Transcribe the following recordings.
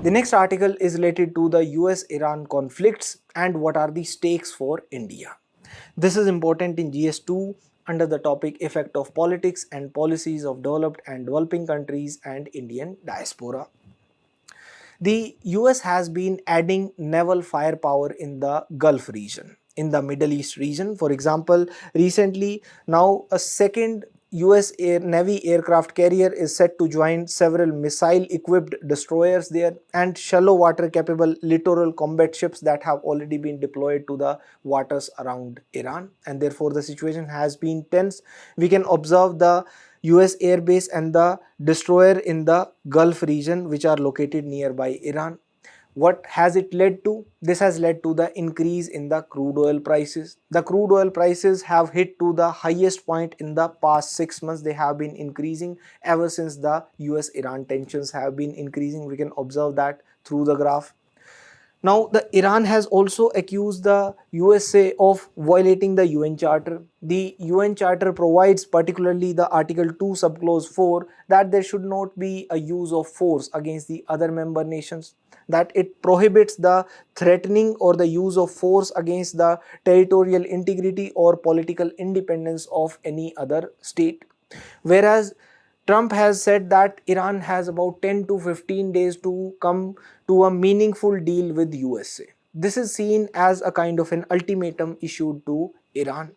The next article is related to the US-Iran conflicts and what are the stakes for India. This is important in GS2 under the topic effect of politics and policies of developed and developing countries and Indian diaspora. The US has been adding naval firepower in the Gulf region, in the Middle East region. For example, recently now a second US Navy aircraft carrier is set to join several missile equipped destroyers there and shallow water capable littoral combat ships that have already been deployed to the waters around Iran, and therefore the situation has been tense. We can observe the US airbase and the destroyer in the Gulf region which are located nearby Iran. What has it led to? This has led to the increase in the crude oil prices. The crude oil prices have hit to the highest point in the past 6 months. They have been increasing ever since the US-Iran tensions have been increasing. We can observe that through the graph. Now, the Iran has also accused the USA of violating the UN Charter. The UN Charter provides, particularly the Article 2 subclause 4, that there should not be a use of force against the other member nations, that it prohibits the threatening or the use of force against the territorial integrity or political independence of any other state. Whereas Trump has said that Iran has about 10 to 15 days to come to a meaningful deal with USA. This is seen as a kind of an ultimatum issued to Iran.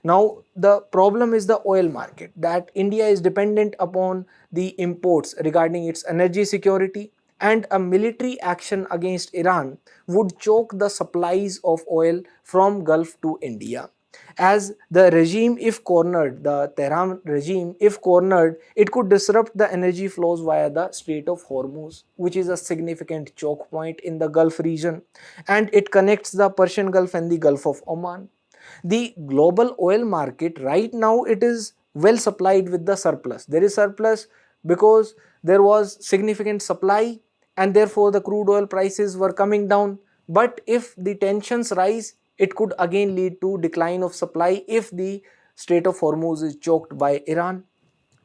Now, the problem is the oil market, that India is dependent upon the imports regarding its energy security, and a military action against Iran would choke the supplies of oil from Gulf to India. As the regime, if cornered, the Tehran regime, if cornered, it could disrupt the energy flows via the Strait of Hormuz, which is a significant choke point in the Gulf region, and it connects the Persian Gulf and the Gulf of Oman. The global oil market right now, it is well supplied with the surplus. There is surplus because there was significant supply and therefore the crude oil prices were coming down. But if the tensions rise, it could again lead to decline of supply if the Strait of Hormuz is choked by Iran.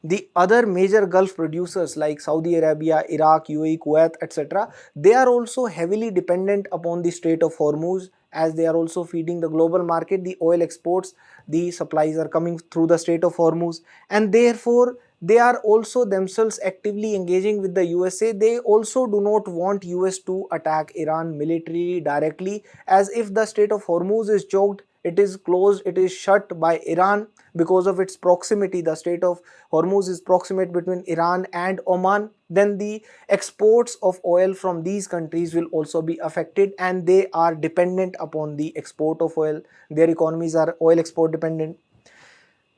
The other major Gulf producers like Saudi Arabia, Iraq, UAE, Kuwait, etc., they are also heavily dependent upon the Strait of Hormuz, as they are also feeding the global market. The oil exports, the supplies are coming through the Strait of Hormuz, and therefore they are also themselves actively engaging with the USA. They also do not want US to attack Iran militarily directly, as if the Strait of Hormuz is choked, it is closed, it is shut by Iran because of its proximity. The Strait of Hormuz is proximate between Iran and Oman. Then the exports of oil from these countries will also be affected, and they are dependent upon the export of oil. Their economies are oil export dependent.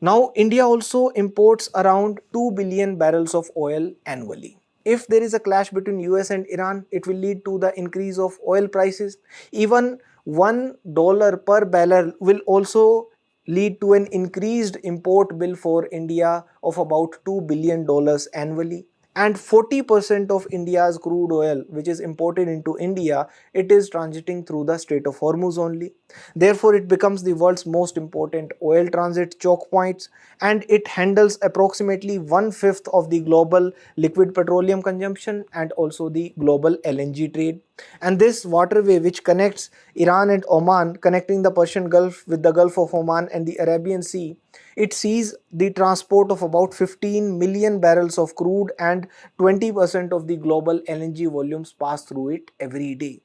Now, India also imports around 2 billion barrels of oil annually. If there is a clash between US and Iran, it will lead to the increase of oil prices. Even $1 per barrel will also lead to an increased import bill for India of about $2 billion annually. And 40% of India's crude oil which is imported into India, it is transiting through the Strait of Hormuz only. Therefore, it becomes the world's most important oil transit choke points, and it handles approximately 1/5 of the global liquid petroleum consumption and also the global LNG trade. And this waterway which connects Iran and Oman, connecting the Persian Gulf with the Gulf of Oman and the Arabian Sea, it sees the transport of about 15 million barrels of crude, and 20% of the global LNG volumes pass through it every day.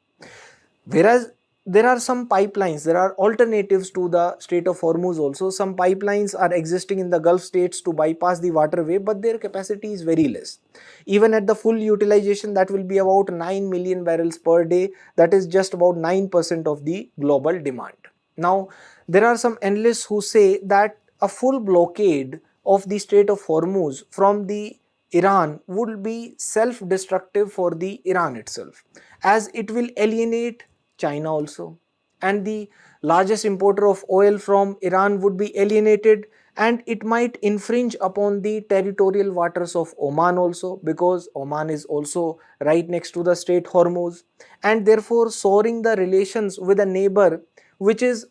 Whereas there are some pipelines, there are alternatives to the Strait of Hormuz also. Some pipelines are existing in the Gulf states to bypass the waterway, but their capacity is very less. Even at the full utilization, that will be about 9 million barrels per day. That is just about 9% of the global demand. Now, there are some analysts who say that a full blockade of the Strait of Hormuz from the Iran would be self-destructive for the Iran itself, as it will alienate China also, and the largest importer of oil from Iran would be alienated, and it might infringe upon the territorial waters of Oman also, because Oman is also right next to the Strait Hormuz, and therefore souring the relations with a neighbor which is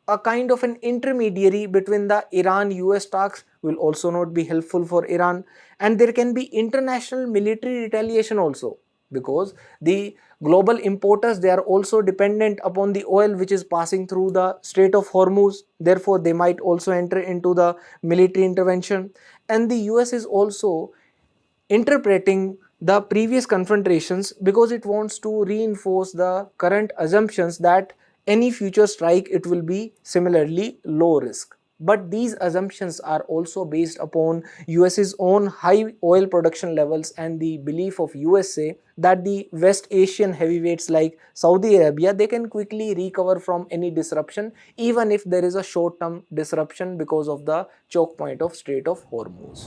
a kind of an intermediary between the Iran-US talks will also not be helpful for Iran, and there can be international military retaliation also. because the global importers, they are also dependent upon the oil which is passing through the Strait of Hormuz. Therefore they might also enter into the military intervention. And the US is also interpreting the previous confrontations because it wants to reinforce the current assumptions that any future strike, it will be similarly low risk. But these assumptions are also based upon US's own high oil production levels and the belief of USA that the West Asian heavyweights like Saudi Arabia, they can quickly recover from any disruption, even if there is a short term disruption because of the choke point of Strait of Hormuz.